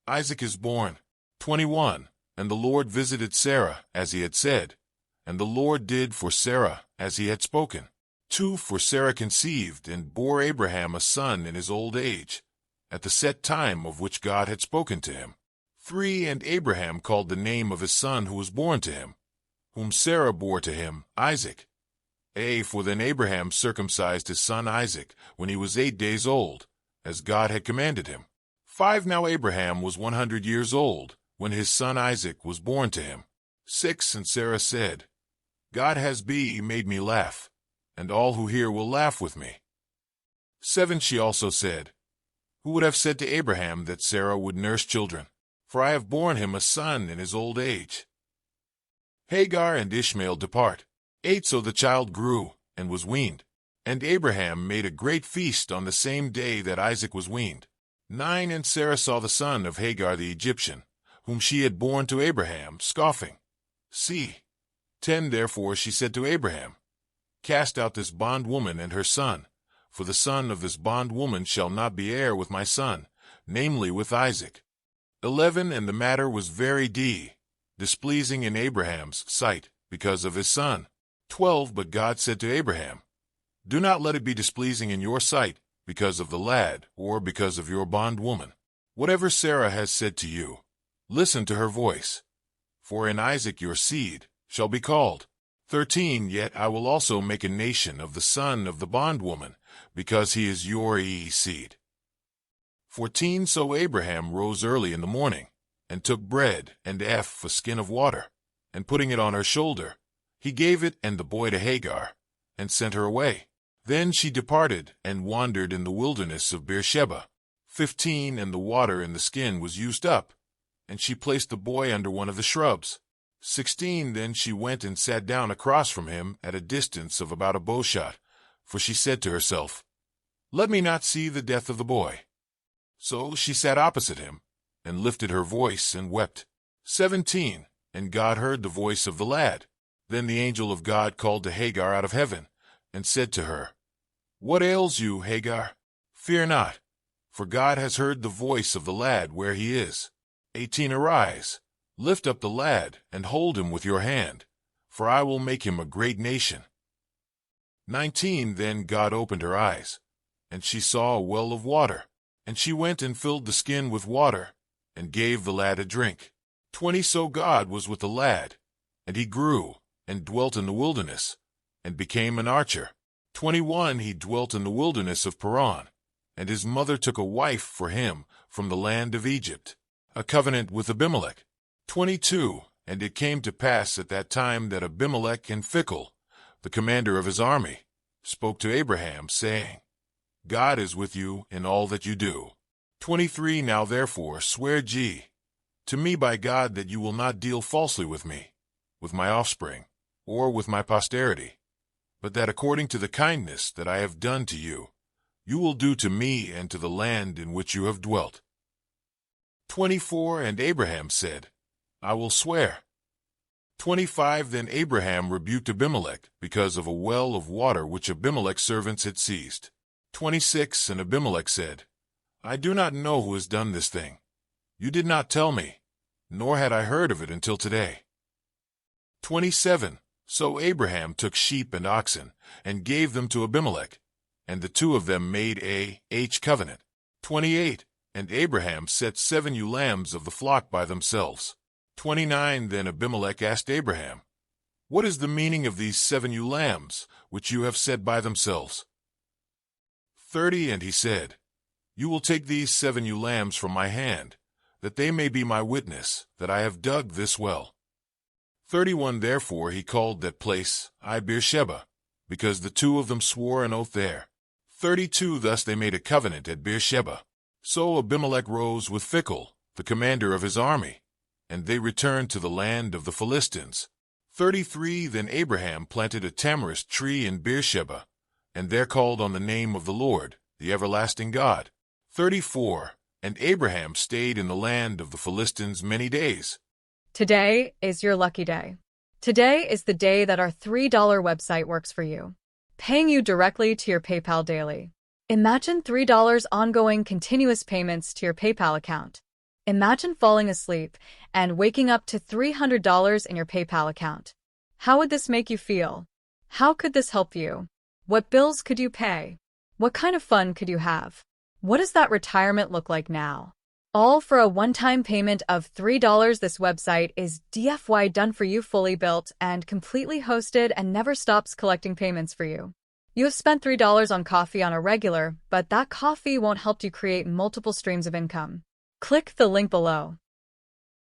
Isaac is born. 21. And the Lord visited Sarah, as he had said. And the Lord did for Sarah, as he had spoken. 2. For Sarah conceived, and bore Abraham a son in his old age, at the set time of which God had spoken to him. 3. And Abraham called the name of his son who was born to him, whom Sarah bore to him, Isaac. For then Abraham circumcised his son Isaac when he was 8 days old, as God had commanded him. 5. Now Abraham was 100 years old, when his son Isaac was born to him. 6. And Sarah said, God has made me laugh, and all who hear will laugh with me. 7. She also said, Who would have said to Abraham that Sarah would nurse children? For I have borne him a son in his old age. Hagar and Ishmael depart. 8. So the child grew, and was weaned. And Abraham made a great feast on the same day that Isaac was weaned. 9. And Sarah saw the son of Hagar the Egyptian, whom she had borne to Abraham, scoffing. See. 10. Therefore she said to Abraham, Cast out this bondwoman and her son, for the son of this bondwoman shall not be heir with my son, namely with Isaac. 11. And the matter was very displeasing in Abraham's sight, because of his son. 12. But God said to Abraham, Do not let it be displeasing in your sight, because of the lad, or because of your bondwoman. Whatever Sarah has said to you, listen to her voice. For in Isaac your seed shall be called. 13. Yet I will also make a nation of the son of the bondwoman, because he is your seed. 14. So Abraham rose early in the morning, and took bread and a skin of water, and putting it on her shoulder, he gave it and the boy to Hagar, and sent her away. Then she departed, and wandered in the wilderness of Beersheba. 15. And the water in the skin was used up, and she placed the boy under one of the shrubs. 16. Then she went and sat down across from him at a distance of about a bowshot, for she said to herself, Let me not see the death of the boy. So she sat opposite him, and lifted her voice and wept. 17. And God heard the voice of the lad. Then the angel of God called to Hagar out of heaven, and said to her, What ails you, Hagar? Fear not, for God has heard the voice of the lad where he is. 18. Arise, lift up the lad, and hold him with your hand, for I will make him a great nation. 19. Then God opened her eyes, and she saw a well of water, and she went and filled the skin with water, and gave the lad a drink. 20. So God was with the lad, and he grew, and dwelt in the wilderness, and became an archer. 21. He dwelt in the wilderness of Paran, and his mother took a wife for him from the land of Egypt, a covenant with Abimelech. 22. And it came to pass at that time that Abimelech and Phicol, the commander of his army, spoke to Abraham, saying, God is with you in all that you do. 23. Now therefore swear to me by God that you will not deal falsely with me, with my offspring, or with my posterity, but that according to the kindness that I have done to you, you will do to me and to the land in which you have dwelt. 24. And Abraham said, I will swear. 25. Then Abraham rebuked Abimelech because of a well of water which Abimelech's servants had seized. 26. And Abimelech said, I do not know who has done this thing. You did not tell me, nor had I heard of it until today. 27. So Abraham took sheep and oxen, and gave them to Abimelech, and the two of them made a covenant. 28. And Abraham set 7 ewe lambs of the flock by themselves. 29. Then Abimelech asked Abraham, What is the meaning of these 7 ewe lambs, which you have set by themselves? 30. And he said, You will take these 7 ewe lambs from my hand, that they may be my witness, that I have dug this well. 31. Therefore he called that place Beersheba, because the two of them swore an oath there. 32. Thus they made a covenant at Beersheba. So Abimelech rose with Phicol, the commander of his army, and they returned to the land of the Philistines. 33. Then Abraham planted a tamarisk tree in Beersheba, and there called on the name of the Lord, the everlasting God. 34. And Abraham stayed in the land of the Philistines many days. Today is your lucky day. Today is the day that our $3 website works for you, paying you directly to your PayPal daily. Imagine $3 ongoing continuous payments to your PayPal account. Imagine falling asleep and waking up to $300 in your PayPal account. How would this make you feel? How could this help you? What bills could you pay? What kind of fun could you have? What does that retirement look like now? All for a one-time payment of $3. This website is DFY done for you, fully built and completely hosted, and never stops collecting payments for you. You have spent $3 on coffee on a regular, but that coffee won't help you create multiple streams of income. Click the link below.